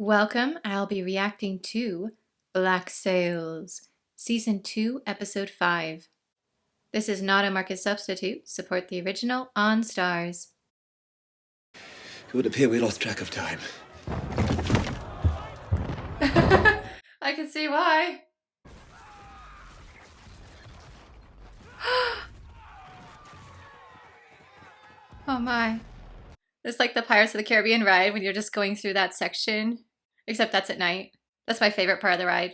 Welcome. I'll be reacting to Black Sails, Season 2, Episode 5. This is not a market substitute. Support the original on Starz. It would appear we lost track of time. I can see why. Oh my. It's like the Pirates of the Caribbean ride when you're just going through that section. Except that's at night. That's my favorite part of the ride.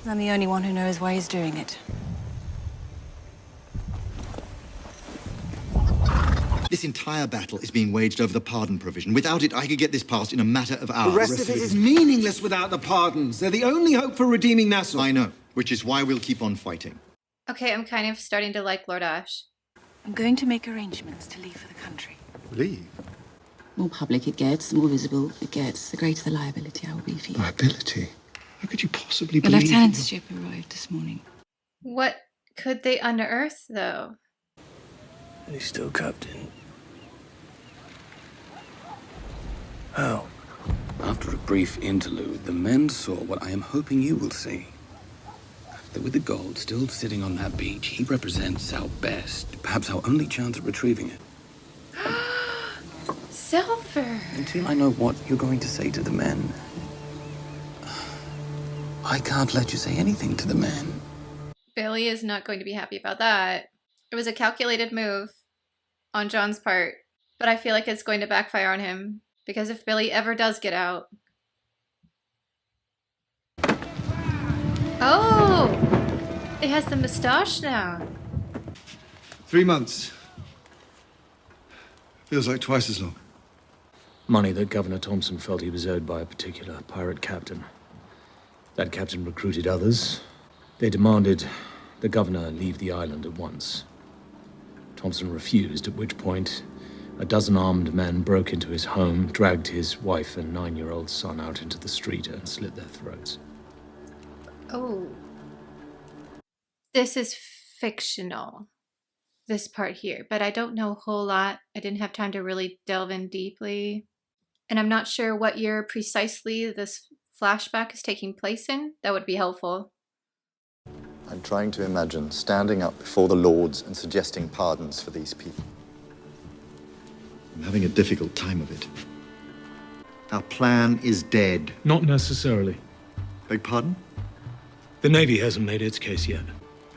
I'm the only one who knows why he's doing it. This entire battle is being waged over the pardon provision. Without it, I could get this passed in a matter of hours. The rest of it is meaningless without the pardons. They're the only hope for redeeming Nassau. I know, which is why we'll keep on fighting. Okay, I'm kind of starting to like Lord Ash. I'm going to make arrangements to leave for the country. Leave? The more public it gets, the more visible it gets, the greater the liability I will be for you. Liability? How could you possibly The believe... lieutenant's ship arrived this morning. What could they unearth, though? And he's still captain. How? After a brief interlude, the men saw what I am hoping you will see. That with the gold still sitting on that beach, he represents our best, perhaps our only chance of retrieving it. Silver! Until I know what you're going to say to the men, I can't let you say anything to the men. Billy is not going to be happy about that. It was a calculated move on John's part, but I feel like it's going to backfire on him, because if Billy ever does get out... Oh! It has the moustache now. 3 months. Feels like twice as long. Money that Governor Thompson felt he was owed by a particular pirate captain. That captain recruited others. They demanded the governor leave the island at once. Thompson refused, at which point a dozen armed men broke into his home, dragged his wife and 9-year-old son out into the street and slit their throats. Oh. This is fictional, this part here, but I don't know a whole lot. I didn't have time to really delve in deeply. And I'm not sure what year precisely this flashback is taking place in. That would be helpful. I'm trying to imagine standing up before the lords and suggesting pardons for these people. I'm having a difficult time of it. Our plan is dead. Not necessarily. Beg pardon? The Navy hasn't made its case yet.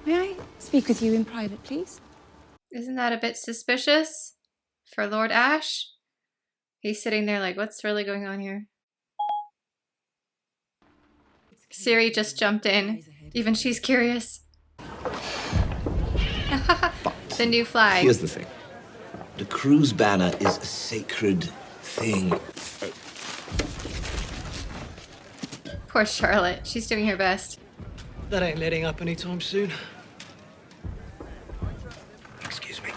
May I speak with you in private, please? Isn't that a bit suspicious for Lord Ash? He's sitting there like, what's really going on here? Siri just jumped in. Even she's curious. The new flag. Here's the thing. The crew's banner is a sacred thing. Poor Charlotte. She's doing her best. That ain't letting up anytime soon. Excuse me.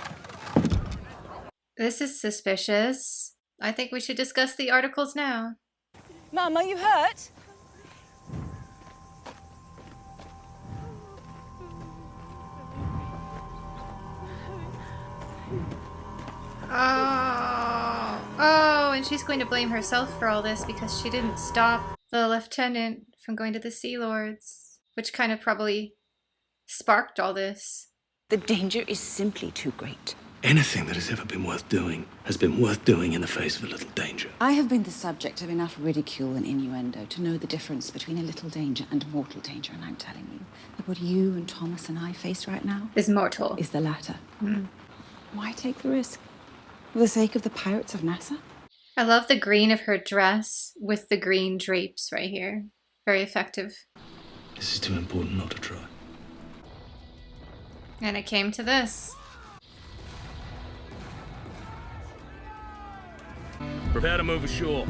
This is suspicious. I think we should discuss the articles now. Mum, are you hurt? Oh, and she's going to blame herself for all this because she didn't stop the lieutenant from going to the Sea Lords, which kind of probably sparked all this. The danger is simply too great. Anything that has ever been worth doing has been worth doing in the face of a little danger. I have been the subject of enough ridicule and innuendo to know the difference between a little danger and mortal danger, and I'm telling you that what you and Thomas and I face right now Is mortal. is the latter. Why take the risk? For the sake of the pirates of Nassau? I love the green of her dress with the green drapes right here. Very effective. This is too important not to try. And it came to this. Prepare to move ashore.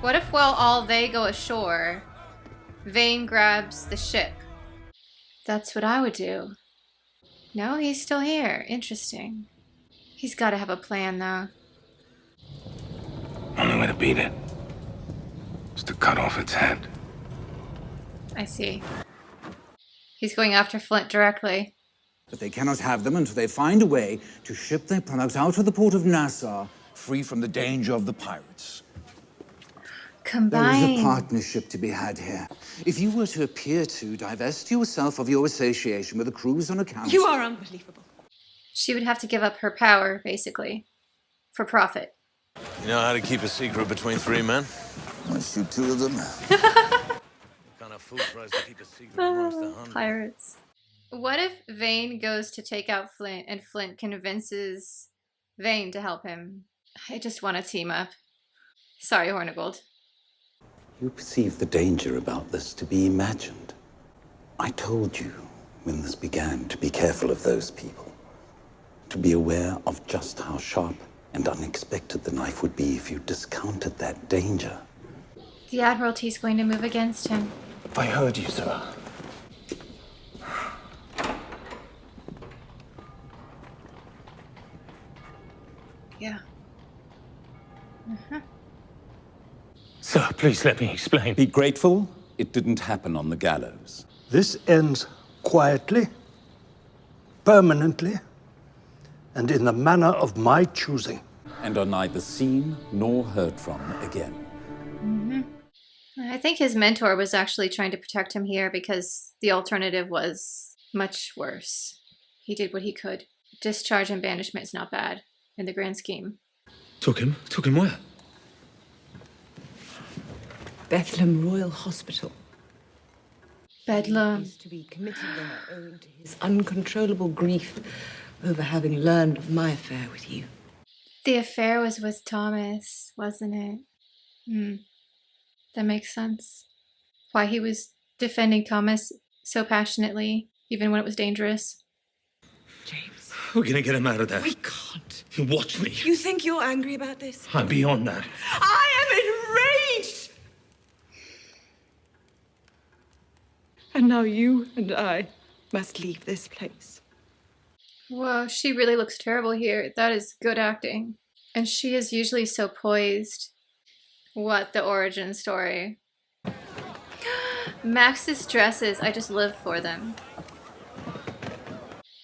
What if while all they go ashore, Vane grabs the ship? That's what I would do. No, he's still here. Interesting. He's got to have a plan, though. Only way to beat it is to cut off its head. I see. He's going after Flint directly. But they cannot have them until they find a way to ship their products out of the port of Nassau free from the danger of the pirates. Combine. There is a partnership to be had here. If you were to appear to divest yourself of your association with the crews on account... You are unbelievable. She would have to give up her power, basically, for profit. You know how to keep a secret between three men? I shoot two of them. Kind of fool tries to keep a secret amongst the hundred. Pirates. What if Vane goes to take out Flint and Flint convinces Vane to help him? I just want to team up. Sorry, Hornigold. You perceive the danger about this to be imagined. I told you when this began to be careful of those people. To be aware of just how sharp and unexpected the knife would be if you discounted that danger. The Admiralty's going to move against him. I heard you, sir. Yeah. Sir, please let me explain. Be grateful it didn't happen on the gallows. This ends quietly, permanently, and in the manner of my choosing. And are neither seen nor heard from again. I think his mentor was actually trying to protect him here because the alternative was much worse. He did what he could. Discharge and banishment is not bad in the grand scheme. Took him? Took him where? Bethlehem Royal Hospital. Bedlam. He is to be committed there owing to his uncontrollable grief over having learned of my affair with you. The affair was with Thomas, wasn't it? That makes sense. Why he was defending Thomas so passionately, even when it was dangerous. James. We're gonna get him out of there. We can't. You watch me. You think you're angry about this? I'm beyond that. I am enraged! And now you and I must leave this place. Whoa, she really looks terrible here. That is good acting. And she is usually so poised. What the origin story. Max's dresses, I just live for them.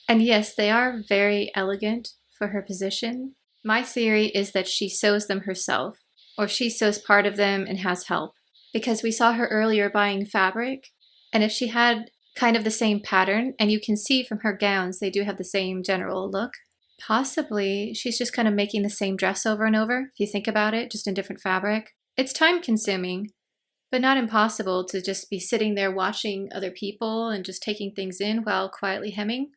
And yes, they are very elegant for her position. My theory is that she sews them herself, or she sews part of them and has help. Because we saw her earlier buying fabric, and if she had kind of the same pattern, and you can see from her gowns, they do have the same general look. Possibly, she's just kind of making the same dress over and over, if you think about it, just in different fabric. It's time-consuming, but not impossible to just be sitting there watching other people and just taking things in while quietly hemming.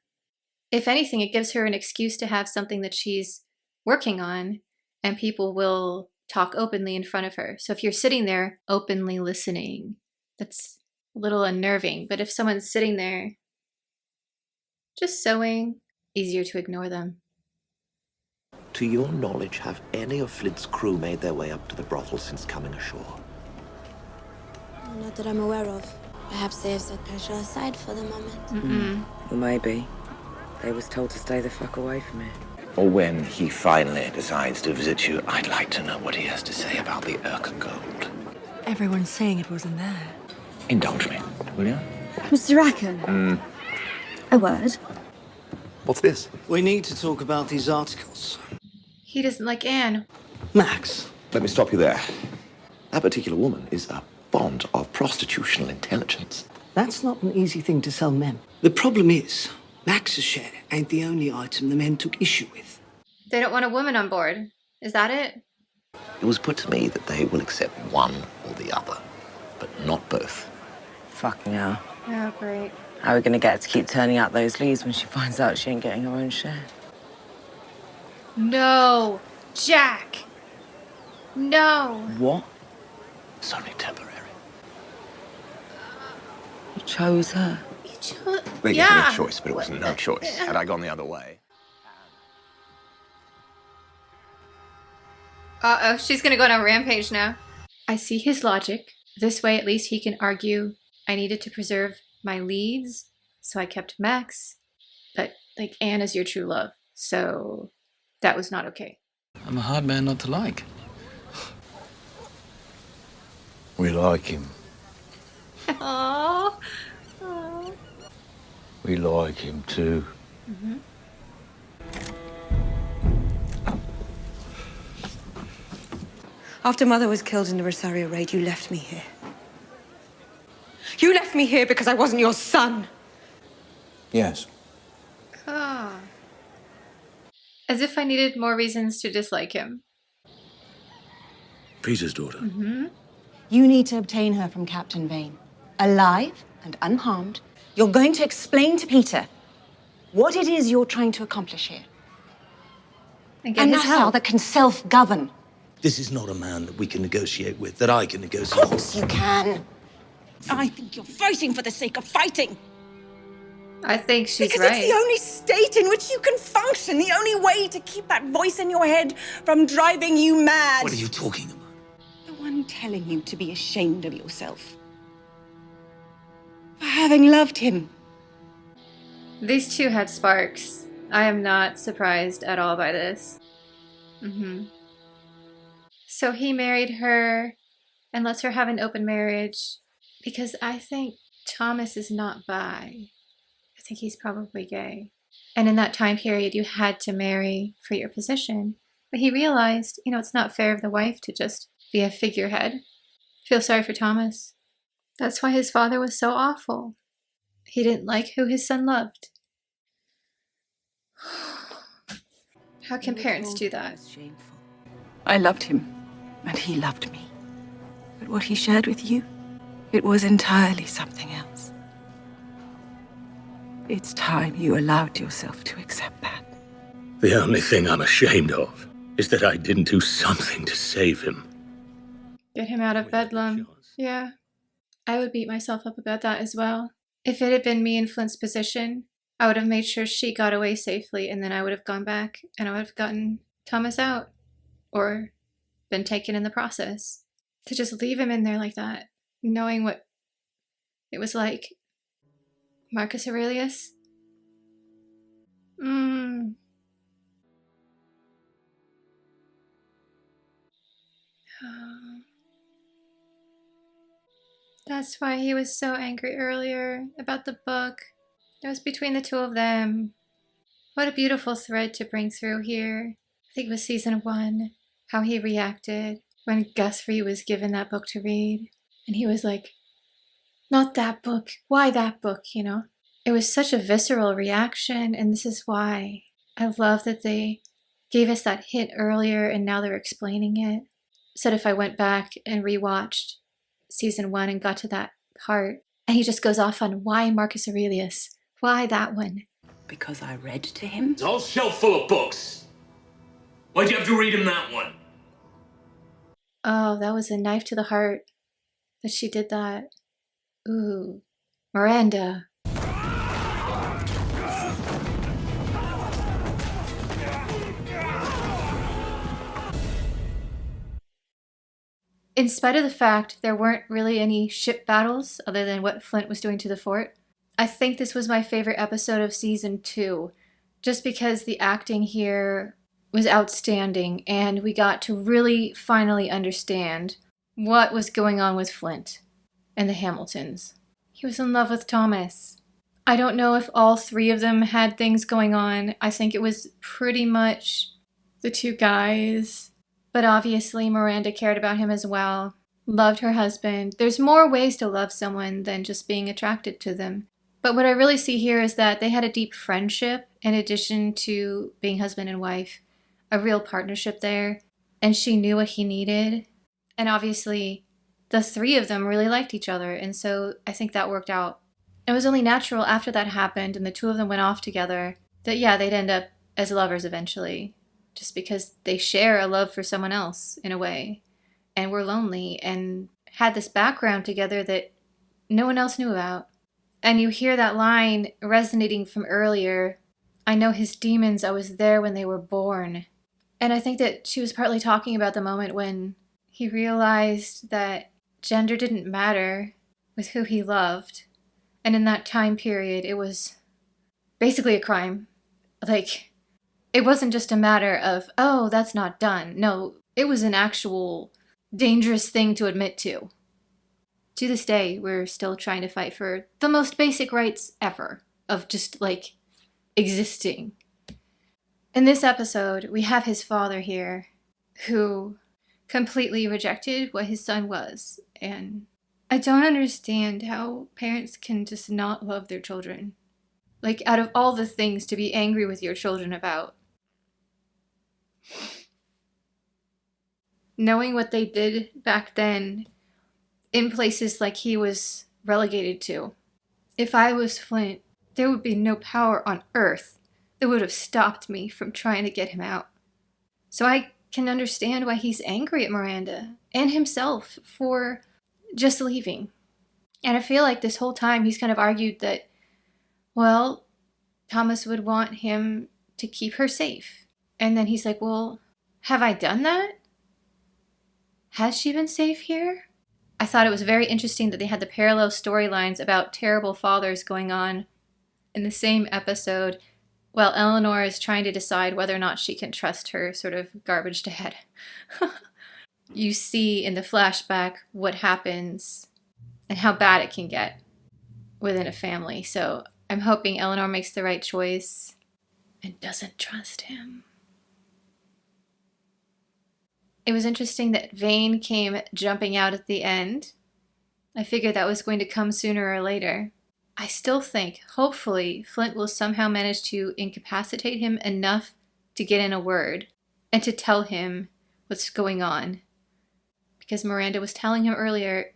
If anything, it gives her an excuse to have something that she's working on, and people will talk openly in front of her. So if you're sitting there openly listening, that's a little unnerving. But if someone's sitting there just sewing, easier to ignore them. To your knowledge, have any of Flint's crew made their way up to the brothel since coming ashore? Not that I'm aware of. Perhaps they have set pressure aside for the moment. Well, maybe. They was told to stay the fuck away from it. Or when he finally decides to visit you, I'd like to know what he has to say about the Urka gold. Everyone's saying it wasn't there. Indulge me, will you? Mr. Rackham. A word. What's this? We need to talk about these articles. He doesn't like Anne. Max. Let me stop you there. That particular woman is a bond of prostitutional intelligence. That's not an easy thing to sell men. The problem is, Max's share ain't the only item the men took issue with. They don't want a woman on board. Is that it? It was put to me that they will accept one or the other, but not both. Fucking hell. Oh, great. How are we gonna get her to keep turning out those leads when she finds out she ain't getting her own share? No! Jack! No! What? It's only temporary. You chose her. Well, you had a choice, but it was no choice. Had I gone the other way. Uh-oh, she's gonna go on a rampage now. I see his logic. This way, at least he can argue, I needed to preserve my leads, so I kept Max. But, like, Anne is your true love, so that was not okay. I'm a hard man not to like. We like him. Aww. We like him too. After Mother was killed in the Rosario raid, you left me here. You left me here because I wasn't your son. Yes. Ah. As if I needed more reasons to dislike him. Peter's daughter. Mm-hmm. You need to obtain her from Captain Vane. Alive and unharmed, you're going to explain to Peter what it is you're trying to accomplish here. And that father can self-govern. This is not a man that we can negotiate with, that I can negotiate with. Of course you can. I think you're fighting for the sake of fighting. I think she's because right. It's the only state in which you can function, the only way to keep that voice in your head from driving you mad. What are you talking about? The one telling you to be ashamed of yourself. For having loved him. These two had sparks. I am not surprised at all by this. Mm-hmm. So he married her and lets her have an open marriage because I think Thomas is not bi. I think he's probably gay. And in that time period, you had to marry for your position. But he realized, it's not fair of the wife to just be a figurehead. Feel sorry for Thomas. That's why his father was so awful. He didn't like who his son loved. How can parents do that? I loved him, and he loved me. But what he shared with you, it was entirely something else. It's time you allowed yourself to accept that. The only thing I'm ashamed of is that I didn't do something to save him. Get him out of Bedlam. Yeah. I would beat myself up about that as well. If it had been me in Flint's position, I would have made sure she got away safely, and then I would have gone back and I would have gotten Thomas out. Or been taken in the process. To just leave him in there like that, knowing what it was like. Marcus Aurelius? That's why he was so angry earlier about the book. It was between the two of them. What a beautiful thread to bring through here. I think it was season 1, how he reacted when Guthrie was given that book to read. And he was like, not that book. Why that book, It was such a visceral reaction, and this is why I love that they gave us that hint earlier and now they're explaining it. So if I went back and rewatched season 1 and got to that part, and he just goes off on why Marcus Aurelius, why that one? Because I read to him? It's all shelf full of books. Why'd you have to read him that one? Oh, that was a knife to the heart that she did that. Ooh, Miranda. In spite of the fact there weren't really any ship battles other than what Flint was doing to the fort, I think this was my favorite episode of season 2, just because the acting here was outstanding and we got to really finally understand what was going on with Flint and the Hamiltons. He was in love with Thomas. I don't know if all 3 of them had things going on. I think it was pretty much the 2 guys. But obviously Miranda cared about him as well, loved her husband. There's more ways to love someone than just being attracted to them. But what I really see here is that they had a deep friendship in addition to being husband and wife, a real partnership there, and she knew what he needed. And obviously the 3 of them really liked each other, and so I think that worked out. It was only natural after that happened and the 2 of them went off together that they'd end up as lovers eventually. Just because they share a love for someone else in a way and were lonely and had this background together that no one else knew about. And you hear that line resonating from earlier, I know his demons, I was there when they were born. And I think that she was partly talking about the moment when he realized that gender didn't matter with who he loved. And in that time period, it was basically a crime. It wasn't just a matter of, oh, that's not done. No, it was an actual dangerous thing to admit to. To this day, we're still trying to fight for the most basic rights ever of just, existing. In this episode, we have his father here, who completely rejected what his son was. And I don't understand how parents can just not love their children. Like, out of all the things to be angry with your children about, knowing what they did back then in places like he was relegated to. If I was Flint, there would be no power on earth that would have stopped me from trying to get him out. So I can understand why he's angry at Miranda and himself for just leaving. And I feel like this whole time he's kind of argued that, well, Thomas would want him to keep her safe. And then he's like, well, have I done that? Has she been safe here? I thought it was very interesting that they had the parallel storylines about terrible fathers going on in the same episode, while Eleanor is trying to decide whether or not she can trust her sort of garbage dad. You see in the flashback what happens and how bad it can get within a family. So I'm hoping Eleanor makes the right choice and doesn't trust him. It was interesting that Vane came jumping out at the end. I figured that was going to come sooner or later. I still think, hopefully, Flint will somehow manage to incapacitate him enough to get in a word and to tell him what's going on. Because Miranda was telling him earlier,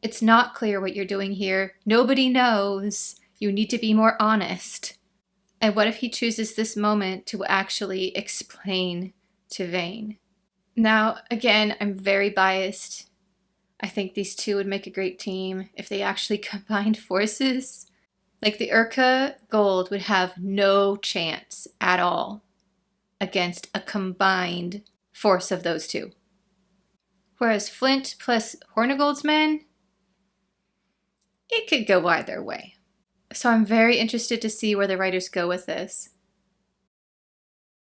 it's not clear what you're doing here. Nobody knows. You need to be more honest. And what if he chooses this moment to actually explain to Vane? Now, again, I'm very biased. I think these two would make a great team if they actually combined forces. Like, the Urka Gold would have no chance at all against a combined force of those two. Whereas Flint plus Hornigold's men, it could go either way. So I'm very interested to see where the writers go with this.